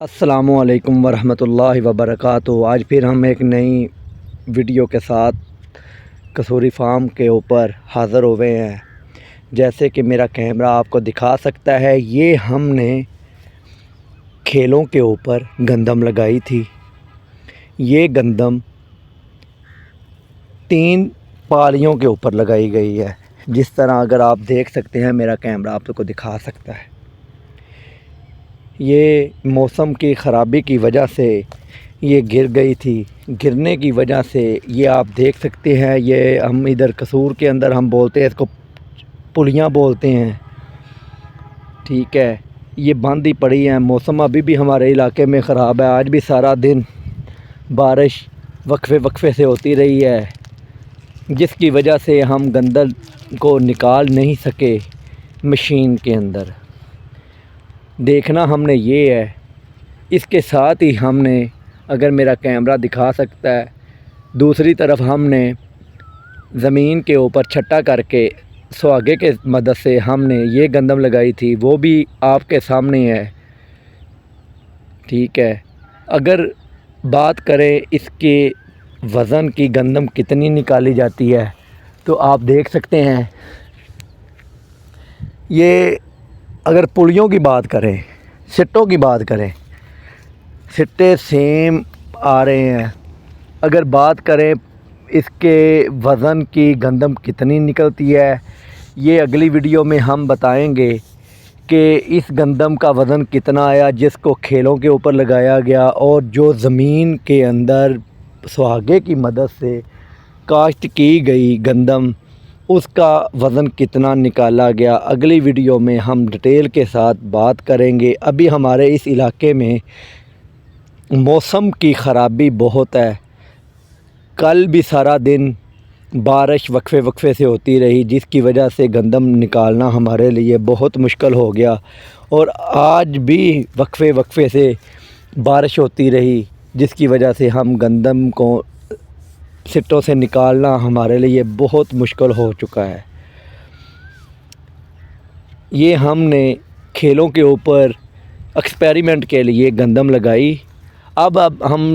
अस्सलामुअलैकुम वरहमतुल्लाहि वबरकातुहू। आज फिर हम एक नई वीडियो के साथ कसूरी फार्म के ऊपर हाज़िर हुए हैं। जैसे कि मेरा कैमरा आपको दिखा सकता है, ये हमने खेलों के ऊपर गंदम लगाई थी। ये गंदम 3 पालियों के ऊपर लगाई गई है। जिस तरह अगर आप देख सकते हैं, मेरा कैमरा आपको दिखा सकता है। ये मौसम की ख़राबी की वजह से ये गिर गई थी। गिरने की वजह से ये आप देख सकते हैं, ये हम इधर कसूर के अंदर हम बोलते हैं इसको पुलियाँ बोलते हैं। ठीक है, ये बंद ही पड़ी हैं। मौसम अभी भी हमारे इलाके में ख़राब है। आज भी सारा दिन बारिश वक्फे से होती रही है, जिसकी वजह से हम गंदल को निकाल नहीं सके मशीन के अंदर। देखना हमने ये है। इसके साथ ही हमने, अगर मेरा कैमरा दिखा सकता है, दूसरी तरफ हमने ज़मीन के ऊपर छट्टा करके सुहागे के मदद से हमने ये गंदम लगाई थी, वो भी आपके सामने है। ठीक है, अगर बात करें इसके वज़न की, गंदम कितनी निकाली जाती है, तो आप देख सकते हैं। ये अगर पुलियों की बात करें, सिट्टों की बात करें, सिट्टे सेम आ रहे हैं। अगर बात करें इसके वज़न की, गंदम कितनी निकलती है, ये अगली वीडियो में हम बताएंगे कि इस गंदम का वज़न कितना आया जिसको खेलों के ऊपर लगाया गया, और जो ज़मीन के अंदर सुहागे की मदद से काश्त की गई गंदम, उसका वज़न कितना निकाला गया। अगली वीडियो में हम डिटेल के साथ बात करेंगे। अभी हमारे इस इलाके में मौसम की ख़राबी बहुत है। कल भी सारा दिन बारिश वक्फे से होती रही, जिसकी वजह से गंदम निकालना हमारे लिए बहुत मुश्किल हो गया। और आज भी वक्फे से बारिश होती रही, जिसकी वजह से हम गंदम को सिट्टों से निकालना हमारे लिए बहुत मुश्किल हो चुका है। ये हमने खेलों के ऊपर एक्सपेरिमेंट के लिए गंदम लगाई। अब हम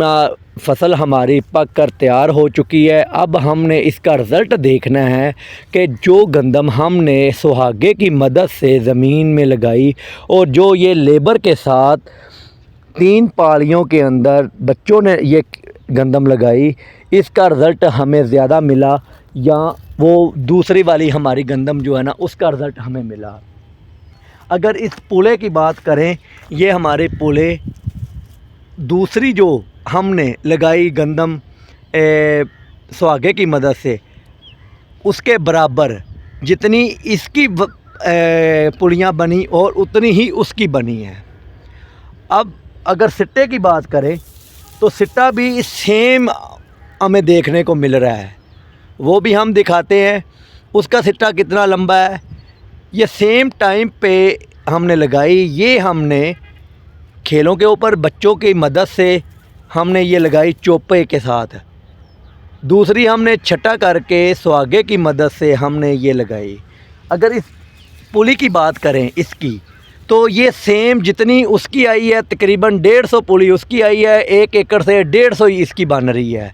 फसल हमारी पक कर तैयार हो चुकी है। अब हमने इसका रिज़ल्ट देखना है कि जो गंदम हमने सुहागे की मदद से ज़मीन में लगाई, और जो ये लेबर के साथ 3 पालियों के अंदर बच्चों ने ये गंदम लगाई, इसका रिज़ल्ट हमें ज़्यादा मिला, या वो दूसरी वाली हमारी गंदम जो है ना, उसका रिज़ल्ट हमें मिला। अगर इस पुले की बात करें, ये हमारे पुले दूसरी जो हमने लगाई गंदम सुहागे की मदद से, उसके बराबर जितनी इसकी पुलियाँ बनी और उतनी ही उसकी बनी है। अब अगर सिट्टे की बात करें, तो सिट्टा भी सेम हमें देखने को मिल रहा है। वो भी हम दिखाते हैं, उसका सिट्टा कितना लंबा है। ये सेम टाइम पे हमने लगाई। ये हमने खेलों के ऊपर बच्चों की मदद से हमने ये लगाई चोपे के साथ। दूसरी हमने छट्टा करके सुहागे की मदद से हमने ये लगाई। अगर इस पुली की बात करें इसकी, तो ये सेम जितनी उसकी आई है, तकरीबन 150 पुली उसकी आई है। 1 एकड़ से 150 ही इसकी बन रही है।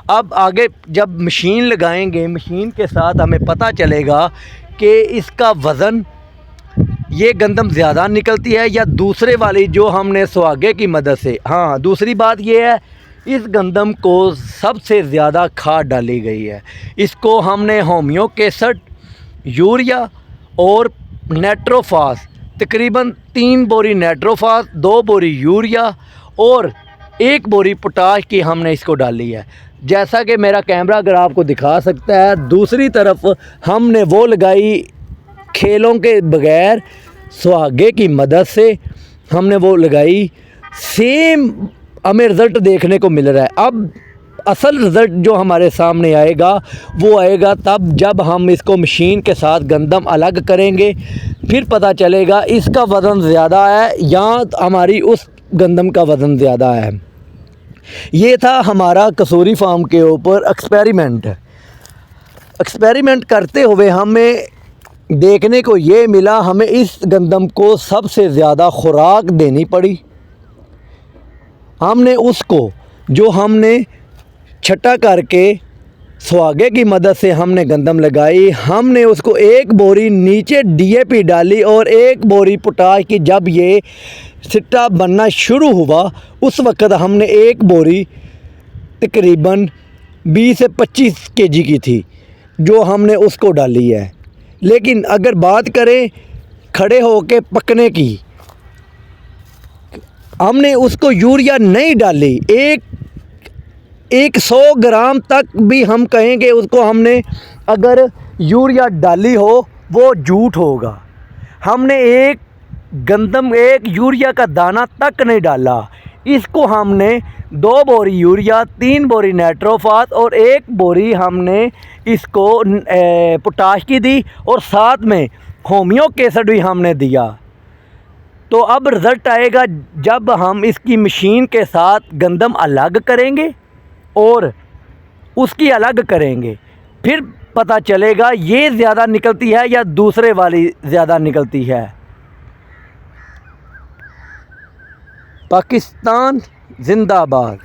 अब आगे जब मशीन लगाएंगे, मशीन के साथ हमें पता चलेगा कि इसका वज़न, ये गंदम ज़्यादा निकलती है या दूसरे वाली जो हमने सुहागे की मदद से। हाँ, दूसरी बात ये है, इस गंदम को सबसे ज़्यादा खाद डाली गई है। इसको हमने होमियो केसट, यूरिया और नाइट्रोफास, तकरीबन 3 बोरी नाइट्रोफास, 2 बोरी यूरिया और 1 बोरी पोटाश की हमने इसको डाली है। जैसा कि मेरा कैमरा अगर आपको दिखा सकता है, दूसरी तरफ हमने वो लगाई खेलों के बगैर, सुहागे की मदद से हमने वो लगाई। सेम हमें रिज़ल्ट देखने को मिल रहा है। अब असल रिज़ल्ट जो हमारे सामने आएगा, वो आएगा तब जब हम इसको मशीन के साथ गंदम अलग करेंगे। फिर पता चलेगा इसका वज़न ज़्यादा है या हमारी उस गंदम का वज़न ज़्यादा है। ये था हमारा कसूरी फार्म के ऊपर एक्सपेरिमेंट करते हुए हमें देखने को ये मिला, हमें इस गंदम को सबसे ज़्यादा खुराक देनी पड़ी। हमने उसको जो हमने छटा करके सुहागे की मदद से हमने गंदम लगाई, हमने उसको एक बोरी नीचे डीएपी डाली और एक बोरी पोटाश की। जब ये सिट्टा बनना शुरू हुआ उस वक़्त हमने एक बोरी तकरीबन 20 से 25 केजी की थी जो हमने उसको डाली है। लेकिन अगर बात करें खड़े होके पकने की, हमने उसको यूरिया नहीं डाली। एक 100 ग्राम तक भी हम कहेंगे उसको हमने अगर यूरिया डाली हो वो झूठ होगा। हमने एक यूरिया का दाना तक नहीं डाला। इसको हमने 2 बोरी यूरिया, 3 बोरी नाइट्रोफास और 1 बोरी हमने इसको पोटाश की दी और साथ में होमियो एसिड भी हमने दिया। तो अब रिज़ल्ट आएगा जब हम इसकी मशीन के साथ गंदम अलग करेंगे और उसकी अलग करेंगे, फिर पता चलेगा ये ज़्यादा निकलती है या दूसरे वाली ज़्यादा निकलती है। पाकिस्तान जिंदाबाद।